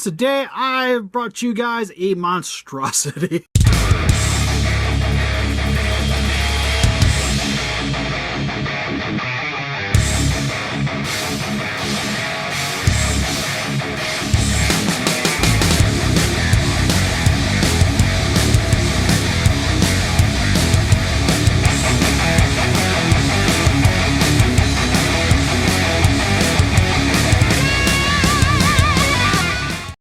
today I've brought you guys a monstrosity.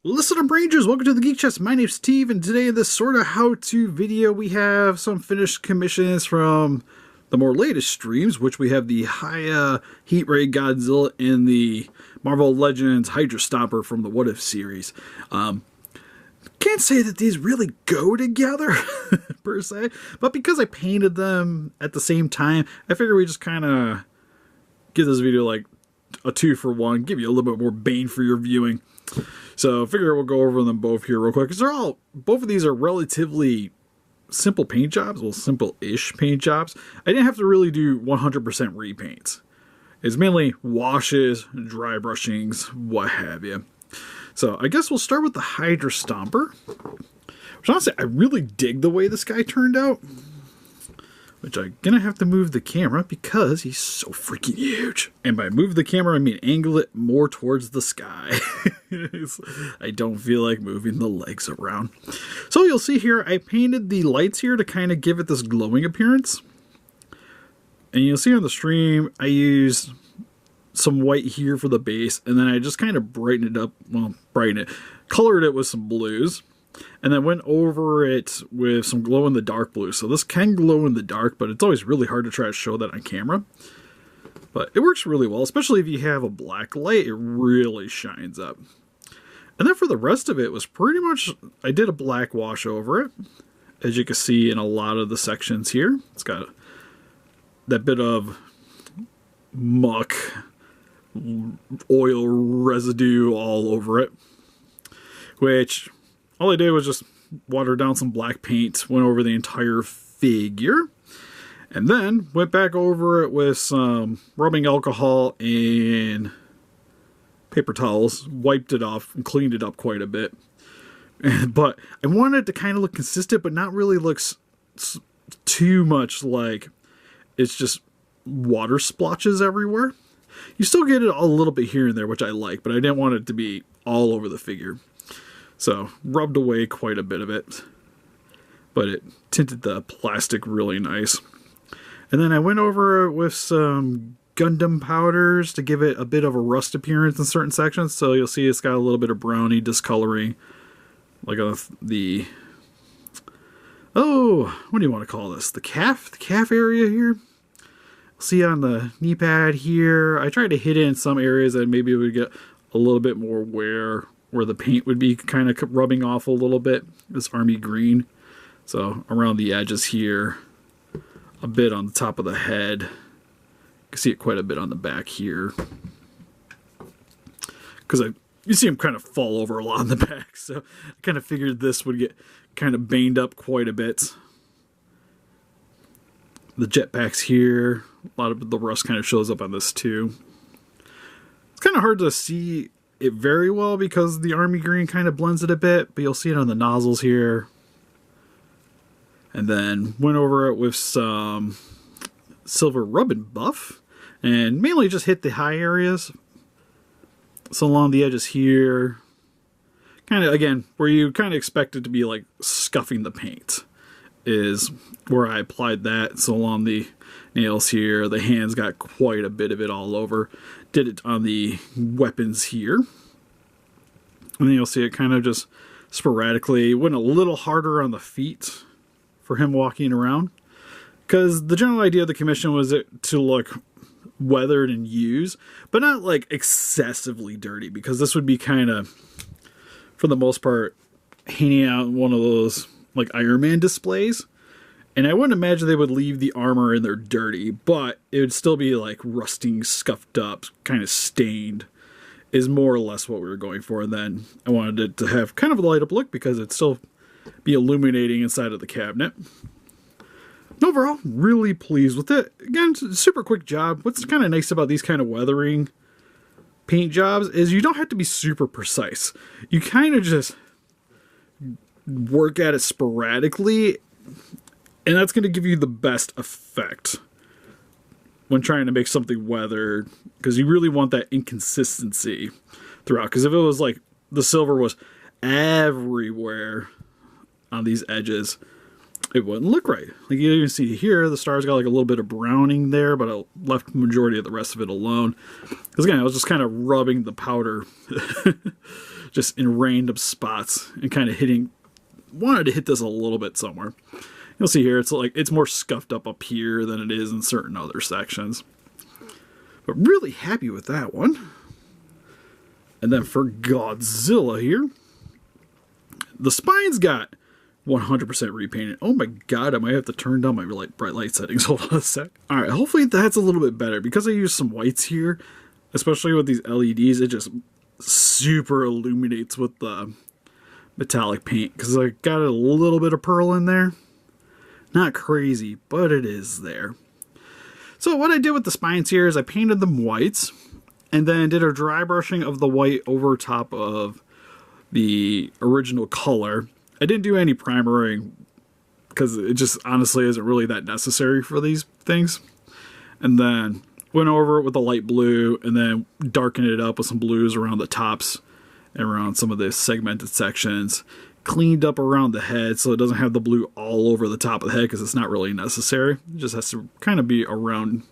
Listen up, Rangers, welcome to the Geek Chest. My name's Steve, and today in this sort of how-to video we have some finished commissions from the more latest streams, which we have the Hiya Heat Ray Godzilla and the Marvel Legends Hydra Stomper from the What If series. Can't say that these really go together, per se, but because I painted them at the same time, I figure we just kind of give this video like a 2-for-1, give you a little bit more bang for your viewing. So I figure we'll go over them both here real quick, because both of these are relatively simple paint jobs, well, simple-ish paint jobs. I didn't have to really do 100% repaints. It's mainly washes, dry brushings, what have you. So I guess we'll start with the Hydra Stomper, which honestly, I really dig the way this guy turned out. Which I'm gonna have to move the camera because he's so freaking huge. And by move the camera, I mean angle it more towards the sky. I don't feel like moving the legs around. So you'll see here, I painted the lights here to kind of give it this glowing appearance. And you'll see on the stream, I used some white here for the base, and then I just kind of brightened it up, well, colored it with some blues. And then went over it with some glow-in-the-dark blue. So this can glow in the dark, but it's always really hard to try to show that on camera. But it works really well, especially if you have a black light. It really shines up. And then for the rest of it was pretty much, I did a black wash over it. As you can see in a lot of the sections here. It's got that bit of muck, oil residue all over it. Which... all I did was just water down some black paint, went over the entire figure, and then went back over it with some rubbing alcohol and paper towels, wiped it off, and cleaned it up quite a bit. But I wanted it to kind of look consistent, but not really look too much like it's just water splotches everywhere. You still get it a little bit here and there, which I like, but I didn't want it to be all over the figure. So, rubbed away quite a bit of it, but it tinted the plastic really nice. And then I went over it with some Gundam powders to give it a bit of a rust appearance in certain sections. So you'll see it's got a little bit of brownie discoloring, like on the, oh, what do you want to call this? The calf area here. See on the knee pad here, I tried to hit it in some areas that maybe it would get a little bit more wear, where the paint would be kind of rubbing off a little bit, this army green. So around the edges here, a bit on the top of the head. You can see it quite a bit on the back here. Because you see him kind of fall over a lot on the back, so I kind of figured this would get kind of banged up quite a bit. The jetpacks here, a lot of the rust kind of shows up on this too. It's kind of hard to see it very well because the army green kind of blends it a bit, but you'll see it on the nozzles here. And then went over it with some silver rub and buff, and mainly just hit the high areas. So along the edges here, kind of again where you kind of expect it to be like scuffing the paint is where I applied that. So along the nails here, the hands got quite a bit of it all over. Did it on the weapons here. And then you'll see it kind of just sporadically went a little harder on the feet for him walking around. Because the general idea of the commission was it to look weathered and used, but not like excessively dirty, because this would be kind of, for the most part, hanging out in one of those like Iron Man displays. And I wouldn't imagine they would leave the armor in there dirty, but it would still be like rusting, scuffed up, kind of stained, is more or less what we were going for. And then I wanted it to have kind of a light up look because it'd still be illuminating inside of the cabinet. And overall, really pleased with it. Again, super quick job. What's kind of nice about these kind of weathering paint jobs is you don't have to be super precise. You kind of just work at it sporadically, and that's going to give you the best effect when trying to make something weathered, because you really want that inconsistency throughout. Because if it was like the silver was everywhere on these edges, it wouldn't look right. Like you can see here, the star's got like a little bit of browning there, but I left the majority of the rest of it alone. Because again, I was just kind of rubbing the powder just in random spots and kind of wanted to hit this a little bit somewhere. You'll see here, it's more scuffed up here than it is in certain other sections. But really happy with that one. And then for Godzilla here, the spine's got 100% repainted. Oh my god, I might have to turn down my bright light settings. Hold on a sec. Alright, hopefully that's a little bit better. Because I use some whites here, especially with these LEDs, it just super illuminates with the metallic paint. Because I got a little bit of pearl in there. Not crazy, but it is there. So what I did with the spines here is I painted them whites, and then did a dry brushing of the white over top of the original color. I didn't do any primering because it just honestly isn't really that necessary for these things. And then went over it with a light blue, and then darkened it up with some blues around the tops and around some of the segmented sections. Cleaned up around the head so it doesn't have the blue all over the top of the head, because it's not really necessary. It just has to kind of be around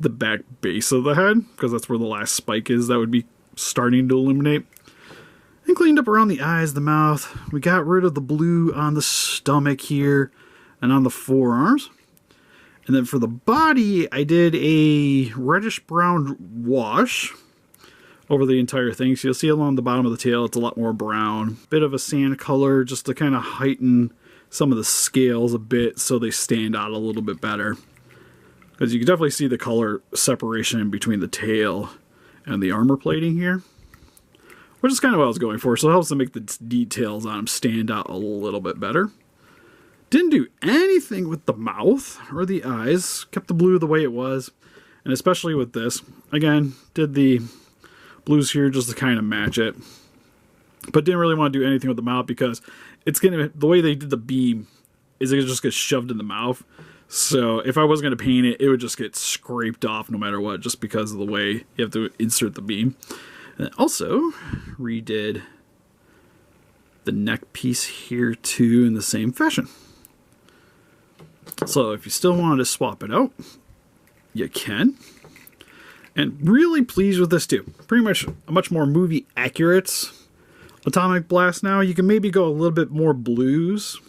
the back base of the head, because that's where the last spike is that would be starting to illuminate. And cleaned up around the eyes, the mouth. We got rid of the blue on the stomach here and on the forearms. And then for the body, I did a reddish brown wash over the entire thing. So you'll see along the bottom of the tail, it's a lot more brown. Bit of a sand color just to kind of heighten some of the scales a bit so they stand out a little bit better. Because you can definitely see the color separation between the tail and the armor plating here. Which is kind of what I was going for. So it helps to make the details on them stand out a little bit better. Didn't do anything with the mouth or the eyes. Kept the blue the way it was. And especially with this, again, did the blues here just to kind of match it, but didn't really want to do anything with the mouth because it's gonna, the way they did the beam is it just gets shoved in the mouth. So if I was going to paint it, it would just get scraped off no matter what, just because of the way you have to insert the beam. And also redid the neck piece here too in the same fashion. So if you still wanted to swap it out, you can. And really pleased with this too. Pretty much a much more movie accurate Atomic Blast now. You can maybe go a little bit more blues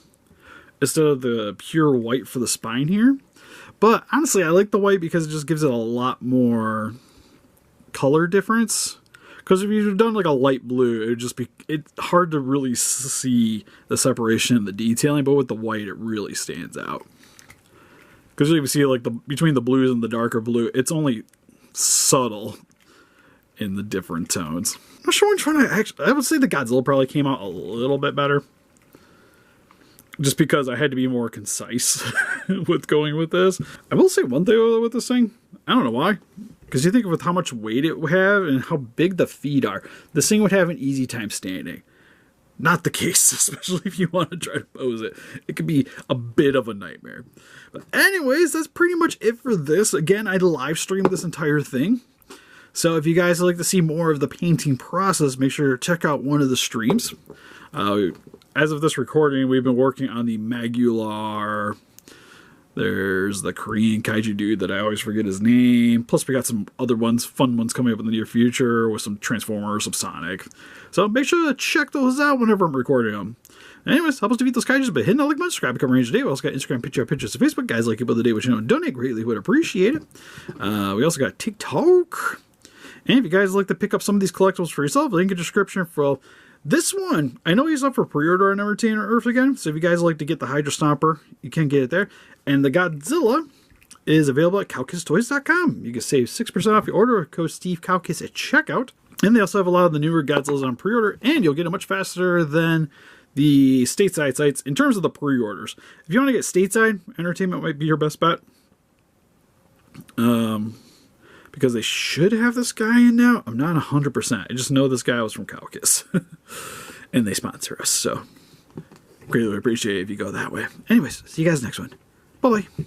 instead of the pure white for the spine here. But honestly, I like the white because it just gives it a lot more color difference. Because if you've done like a light blue, it would just be, it's hard to really see the separation and the detailing, but with the white, it really stands out. Because you can see like between the blues and the darker blue, it's only subtle in the different tones. I'm not sure which one I would say the Godzilla probably came out a little bit better. Just because I had to be more concise with going with this. I will say one thing with this thing. I don't know why. Because you think with how much weight it would have and how big the feet are, this thing would have an easy time standing. Not the case, especially if you want to try to pose it. It could be a bit of a nightmare. But anyways, that's pretty much it for this. Again, I live streamed this entire thing. So if you guys would like to see more of the painting process, make sure to check out one of the streams. As of this recording, we've been working on the Magular. There's the Korean kaiju dude that I always forget his name. Plus, we got some other ones, fun ones coming up in the near future with some Transformers, some Sonic. So make sure to check those out whenever I'm recording them. Anyways, help us defeat those kaijus by hitting that like button, subscribe, become Ranger today. We also got Instagram, pictures, and Facebook. Guys, like people of the day, which you know, donate greatly, would appreciate it. We also got TikTok. And if you guys like to pick up some of these collectibles for yourself, link in the description for this one. I know he's up for pre-order on Entertainer Earth again, so if you guys like to get the Hydra Stomper, you can get it there. And the Godzilla is available at CowkissToys.com. You can save 6% off your order with code SteveCowkiss at checkout. And they also have a lot of the newer Godzillas on pre-order, and you'll get it much faster than the stateside sites in terms of the pre-orders. If you want to get stateside, Entertainment might be your best bet. because they should have this guy in now. I'm not 100%. I just know this guy was from Calcus. And they sponsor us, so greatly appreciate it if you go that way. Anyways, see you guys next one. Bye-bye.